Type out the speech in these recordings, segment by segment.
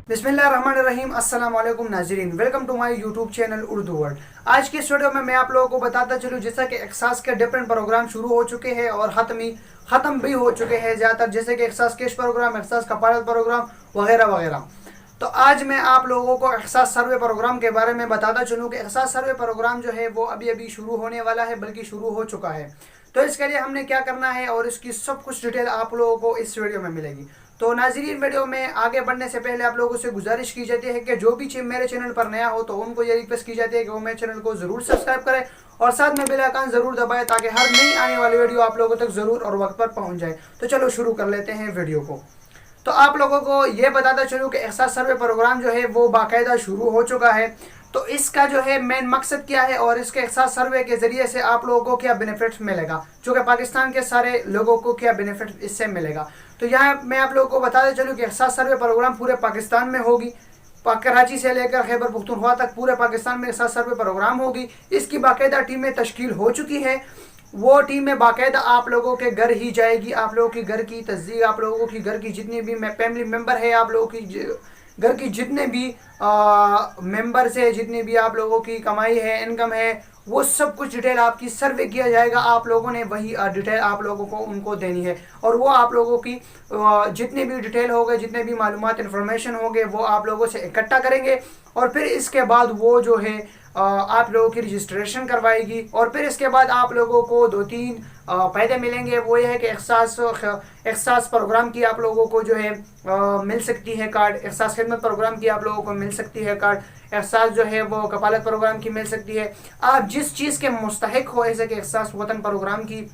बिस्मिल्लाहिर्रहमानिर्रहीम। अस्सलाम वालेकुम नाज़रीन, welcome to my YouTube channel Urdu world. आज की इस वीडियो में मैं आप लोगों को बताता चलूँ जैसा कि एक्सास के डिफरेंट प्रोग्राम शुरू हो चुके हैं और ख़त्म भी हो चुके हैं ज़्यादातर, जैसे कि एक्सास कैश प्रोग्राम, एक्सास कफालत प्रोग्राम वगैरह वगैरह। तो आज मैं आप लोगों को एक्सास सर्वे प्रोग्राम के बारे में बताता चलूँ कि एक्सास सर्वे प्रोग्राम जो है वो अभी अभी शुरू होने वाला है, बल्कि शुरू हो चुका है। तो इसके लिए हमने क्या करना है और इसकी सब कुछ डिटेल आप लोगों को इस वीडियो में मिलेगी। तो नाज़रीन, वीडियो में आगे बढ़ने से पहले आप लोगों से गुजारिश की जाती है कि जो भी मेरे चैनल पर नया हो तो उनको ये रिक्वेस्ट की जाती है कि वो मेरे चैनल को ज़रूर सब्सक्राइब करें और साथ में बेल आइकन ज़रूर दबाएं ताकि हर नई आने वाली वीडियो आप लोगों तक ज़रूर और वक्त पर पहुंच जाए। तो चलो शुरू कर लेते हैं वीडियो को। तो आप लोगों को ये बताता चलूँ कि एक्सास सर्वे प्रोग्राम जो है वो बाकायदा शुरू हो चुका है। तो इसका जो है मेन मकसद क्या है और इसके एक्सास सर्वे के ज़रिए से आप लोगों को क्या बेनिफिट्स मिलेगा, जो कि पाकिस्तान के सारे लोगों को क्या बेनिफिट इससे मिलेगा। तो यहाँ मैं आप लोगों को बताते चलूँ कि एक्सास सर्वे प्रोग्राम पूरे पाकिस्तान में होगी। कराची से लेकर खैबर पख्तूनख्वा तक पूरे पाकिस्तान में एक्सास सर्वे प्रोग्राम होगी। इसकी बाकायदा टीमें तश्कील हो चुकी है। वो टीमें बाकायदा आप लोगों के घर ही जाएगी। आप लोगों की घर की तस्दीक, आप लोगों की घर की जितनी भी फैमिली मेम्बर है, आप लोगों की घर की जितने भी मेंबर्स है, जितनी भी आप लोगों की कमाई है, इनकम है, वो सब कुछ डिटेल आपकी सर्वे किया जाएगा। आप लोगों ने वही डिटेल आप लोगों को उनको देनी है और वो आप लोगों की जितने भी डिटेल हो गए, जितने भी मालूमात इन्फॉर्मेशन हो गए, वो आप लोगों से इकट्ठा करेंगे और फिर इसके बाद वो जो है आप लोगों की रजिस्ट्रेशन करवाएगी। और फिर इसके बाद आप लोगों को 2-3 फ़ायदे मिलेंगे। वो ये है कि एक्सास प्रोग्राम की आप लोगों को जो है मिल सकती है कार्ड, एक्सास खिदमत प्रोग्राम की आप लोगों को मिल सकती है कार्ड, एक्सास जो है वो कफालत प्रोग्राम की मिल सकती है। आप जिस चीज़ के मुस्तहिक हो, जैसे कि एक्सास वतन प्रोग्राम की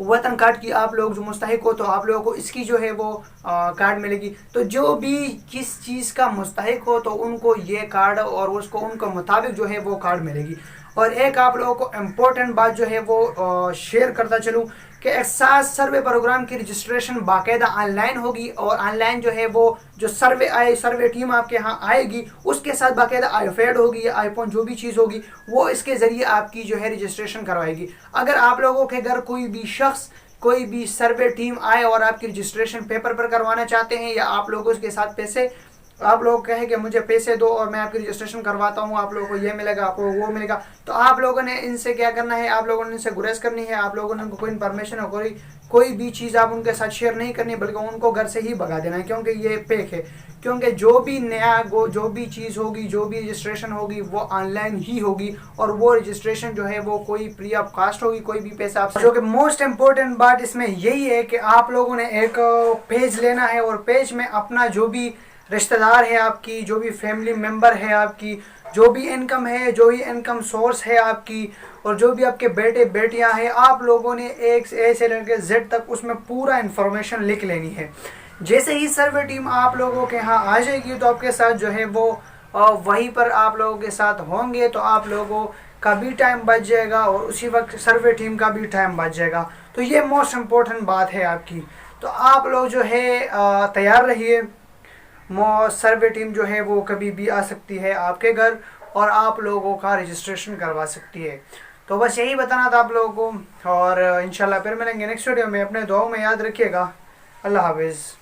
वतन कार्ड की आप लोग जो मुस्तहिक हो तो आप लोगों को इसकी जो है वो कार्ड मिलेगी। तो जो भी किस चीज़ का मुस्तहिक हो तो उनको ये कार्ड और उसको उनके मुताबिक जो है वो कार्ड मिलेगी। और एक आप लोगों को इम्पोर्टेंट बात जो है वो शेयर करता चलूँ कि एक्सास सर्वे प्रोग्राम की रजिस्ट्रेशन बाकायदा ऑनलाइन होगी और ऑनलाइन जो है वो जो सर्वे टीम आपके यहाँ आएगी उसके साथ बाकायदा आईफेड होगी या आईफोन जो भी चीज़ होगी वो इसके ज़रिए आपकी जो है रजिस्ट्रेशन करवाएगी। अगर आप लोगों के घर कोई भी शख्स, कोई भी सर्वे टीम आए और आपकी रजिस्ट्रेशन पेपर पर करवाना चाहते हैं या आप लोगों के साथ पैसे, आप लोग कहें कि मुझे पैसे दो और मैं आपकी रजिस्ट्रेशन करवाता हूँ, आप लोगों को ये मिलेगा, आपको वो मिलेगा, तो आप लोगों ने इनसे क्या करना है, आप लोगों ने इनसे गुरेज करनी है। आप लोगों ने उनको कोई इन्फॉर्मेशन और कोई भी चीज़ आप उनके साथ शेयर नहीं करनी, बल्कि उनको घर से ही भगा देना है, क्योंकि ये फेक है। क्योंकि जो भी जो भी चीज़ होगी, जो भी रजिस्ट्रेशन होगी वो ऑनलाइन ही होगी और वो रजिस्ट्रेशन जो है वो कोई फ्री ऑफ कास्ट होगी, कोई भी पैसा आप, जो कि मोस्ट इम्पोर्टेंट बात इसमें यही है कि आप लोगों ने एक पेज लेना है और पेज में अपना जो भी रिश्तेदार है आपकी, जो भी फैमिली मेम्बर है आपकी, जो भी इनकम है, जो भी इनकम सोर्स है आपकी और जो भी आपके बेटे बेटियां हैं, आप लोगों ने एक से लेकर जेड तक उसमें पूरा इन्फॉर्मेशन लिख लेनी है। जैसे ही सर्वे टीम आप लोगों के यहाँ आ जाएगी तो आपके साथ जो है वो वहीं पर आप लोगों के साथ होंगे, तो आप लोगों का भी टाइम बच जाएगा और उसी वक्त सर्वे टीम का भी टाइम बच जाएगा। तो ये मोस्ट इम्पोर्टेंट बात है आपकी। तो आप लोग जो है तैयार रहिए। सर्वे टीम जो है वो कभी भी आ सकती है आपके घर और आप लोगों का रजिस्ट्रेशन करवा सकती है। तो बस यही बताना था आप लोगों को और इंशाल्लाह फिर मिलेंगे नेक्स्ट वीडियो में। अपने दुआओं में याद रखिएगा। अल्लाह हाफिज़।